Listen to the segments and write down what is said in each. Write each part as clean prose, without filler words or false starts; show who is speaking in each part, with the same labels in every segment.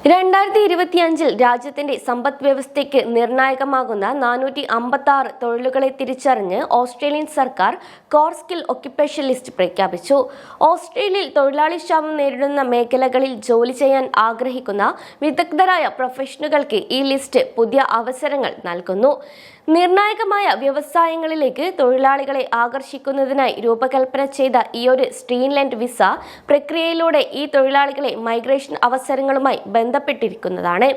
Speaker 1: 2025 രാജ്യത്തിന്റെ സമ്പദ് വ്യവസ്ഥയ്ക്ക് നിർണായകമാകുന്ന 456 തൊഴിലുകളെ തിരിച്ചറിഞ്ഞ് ഓസ്ട്രേലിയൻ സർക്കാർ കോർ സ്കിൽ ഒക്യുപ്പേഷൻ ലിസ്റ്റ് പ്രഖ്യാപിച്ചു. ഓസ്ട്രേലിയയിൽ തൊഴിലാളി ക്ഷാമം നേരിടുന്ന മേഖലകളിൽ ജോലി ചെയ്യാൻ ആഗ്രഹിക്കുന്ന വിദഗ്ധരായ പ്രൊഫഷണലുകൾക്ക് ഈ ലിസ്റ്റ് പുതിയ അവസരങ്ങൾ നൽകുന്നു. നിർണായകമായ വ്യവസായങ്ങളിലേക്ക് തൊഴിലാളികളെ ആകർഷിക്കുന്നതിനായി രൂപകൽപ്പന ചെയ്ത ഈയൊരു സ്ട്രീംലൈൻഡ് വിസ പ്രക്രിയയിലൂടെ ഈ തൊഴിലാളികളെ മൈഗ്രേഷൻ അവസരങ്ങളുമായി ബന്ധപ്പെട്ടിരിക്കുന്നതാണ്.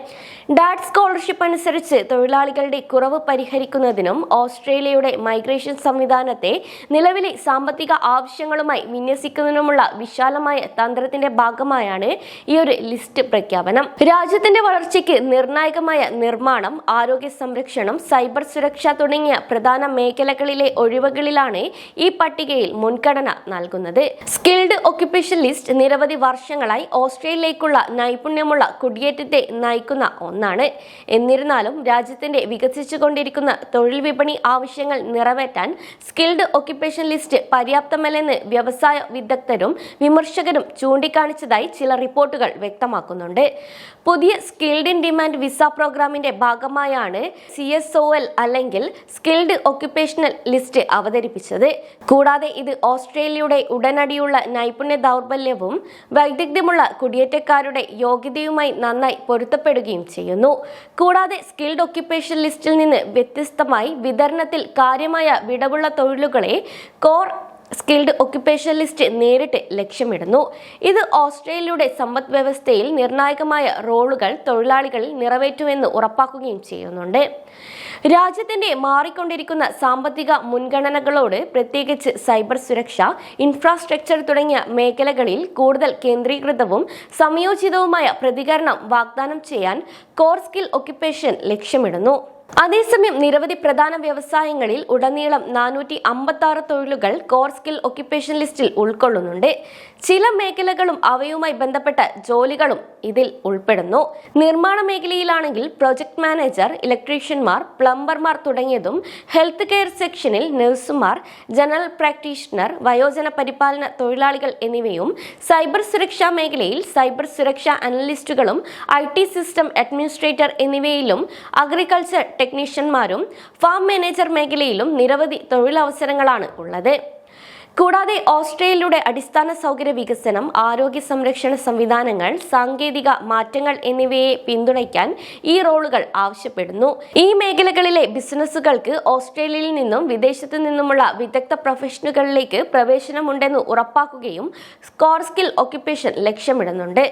Speaker 1: ഡാറ്റ് സ്കോളർഷിപ്പ് അനുസരിച്ച് തൊഴിലാളികളുടെ കുറവ് പരിഹരിക്കുന്നതിനും ഓസ്ട്രേലിയയുടെ മൈഗ്രേഷൻ സംവിധാനത്തെ നിലവിലെ സാമ്പത്തിക ആവശ്യങ്ങളുമായി വിന്യസിക്കുന്നതിനുമുള്ള വിശാലമായ തന്ത്രത്തിന്റെ ഭാഗമായാണ് ഈ ഒരു ലിസ്റ്റ് പ്രഖ്യാപനം. രാജ്യത്തിന്റെ വളർച്ചയ്ക്ക് നിർണായകമായ നിർമ്മാണം, ആരോഗ്യ സംരക്ഷണം, സൈബർ സുരക്ഷ തുടങ്ങിയ പ്രധാന മേഖലകളിലെ ഒഴിവുകളിലാണ് ഈ പട്ടികയിൽ മുൻഗണന നൽകുന്നത്. സ്കിൽഡ് ഒക്യുപ്പേഷൻ ലിസ്റ്റ് നിരവധി വർഷങ്ങളായി ഓസ്ട്രേലിയയിലേക്കുള്ള നൈപുണ്യമുള്ള കുടിയേറ്റത്തെ നയിക്കുന്ന ഒന്നാണ്. എന്നിരുന്നാലും രാജ്യത്തിന്റെ വികസിച്ചുകൊണ്ടിരിക്കുന്ന തൊഴിൽ വിപണി ആവശ്യങ്ങൾ നിറവേറ്റാൻ സ്കിൽഡ് ഒക്യുപ്പേഷൻ ലിസ്റ്റ് പര്യാപ്തമല്ലെന്ന് വ്യവസായ വിദഗ്ധരും വിമർശകരും ചൂണ്ടിക്കാണിച്ചതായി ചില റിപ്പോർട്ടുകൾ വ്യക്തമാക്കുന്നുണ്ട്. പുതിയ സ്കിൽഡ് ഇൻ ഡിമാൻഡ് വിസ പ്രോഗ്രാമിന്റെ ഭാഗമായാണ് CSOL അല്ലെങ്കിൽ സ്കിൽഡ് ഒക്യുപ്പേഷണൽ ലിസ്റ്റ് അവതരിപ്പിച്ചത്. കൂടാതെ ഇത് ഓസ്ട്രേലിയയുടെ ഉടനടിയുള്ള നൈപുണ്യ ദൗർബല്യവും വൈദഗ്ധ്യമുള്ള കുടിയേറ്റക്കാരുടെ യോഗ്യതയുമായി നന്നായി പൊരുത്തപ്പെടുകയും ചെയ്യുന്നു. കൂടാതെ സ്കിൽഡ് ഒക്യുപ്പേഷൻ ലിസ്റ്റിൽ നിന്ന് വ്യത്യസ്തമായി വിതരണത്തിൽ കാര്യമായ വിടവുള്ള തൊഴിലുകളെ കോർ സ്കിൽഡ് ഒക്യുപ്പേഷൻ ലിസ്റ്റ് നേരിട്ട് ലക്ഷ്യമിടുന്നു. ഇത് ഓസ്ട്രേലിയയുടെ സമ്പദ് വ്യവസ്ഥയിൽ നിർണായകമായ റോളുകൾ തൊഴിലാളികളിൽ നിറവേറ്റുമെന്ന് ഉറപ്പാക്കുകയും ചെയ്യുന്നുണ്ട്. രാജ്യത്തിന്റെ മാറിക്കൊണ്ടിരിക്കുന്ന സാമ്പത്തിക മുൻഗണനകളോട് പ്രത്യേകിച്ച് സൈബർ സുരക്ഷ, ഇൻഫ്രാസ്ട്രക്ചർ തുടങ്ങിയ മേഖലകളിൽ കൂടുതൽ കേന്ദ്രീകൃതവും സംയോജിതവുമായ പ്രതികരണം വാഗ്ദാനം ചെയ്യാൻ കോർ സ്കിൽ ഒക്യുപ്പേഷൻ ലക്ഷ്യമിടുന്നു. അതേസമയം നിരവധി പ്രധാന വ്യവസായങ്ങളിൽ ഉടനീളം 456 തൊഴിലുകൾ കോർ സ്കിൽ ഒക്യുപ്പേഷൻ ലിസ്റ്റിൽ ഉൾക്കൊള്ളുന്നുണ്ട്. ചില മേഖലകളും അവയുമായി ബന്ധപ്പെട്ട ജോലികളും ഇതിൽ ഉൾപ്പെടുന്നു. നിർമ്മാണ മേഖലയിലാണെങ്കിൽ പ്രൊജക്ട് മാനേജർ, ഇലക്ട്രീഷ്യന്മാർ, പ്ലംബർമാർ തുടങ്ങിയതും, ഹെൽത്ത് കെയർ സെക്ഷനിൽ നഴ്സുമാർ, ജനറൽ പ്രാക്ടീഷണർ, വയോജന പരിപാലന തൊഴിലാളികൾ എന്നിവയും, സൈബർ സുരക്ഷാ മേഖലയിൽ സൈബർ സുരക്ഷാ അനലിസ്റ്റുകളും IT സിസ്റ്റം അഡ്മിനിസ്ട്രേറ്റർ എന്നിവയിലും, അഗ്രികൾച്ചർ ടെക്നീഷ്യന്മാരും ഫാം മാനേജർ മേഖലയിലും നിരവധി തൊഴിലവസരങ്ങളാണ് ഉള്ളത്. കൂടാതെ ഓസ്ട്രേലിയയുടെ അടിസ്ഥാന സൗകര്യ വികസനം, ആരോഗ്യ സംരക്ഷണ സംവിധാനങ്ങൾ, സാങ്കേതിക മാറ്റങ്ങൾ എന്നിവയെ പിന്തുണയ്ക്കാൻ ഈ റോളുകൾ ആവശ്യപ്പെടുന്നു. ഈ മേഖലകളിലെ ബിസിനസ്സുകൾക്ക് ഓസ്ട്രേലിയയിൽ നിന്നും വിദേശത്തു നിന്നുമുള്ള വിദഗ്ധ പ്രൊഫഷണലുകളിലേക്ക് പ്രവേശനമുണ്ടെന്ന് ഉറപ്പാക്കുകയും കോർ സ്കിൽ ഒക്യുപ്പേഷൻ ലക്ഷ്യമിടുന്നുണ്ട്.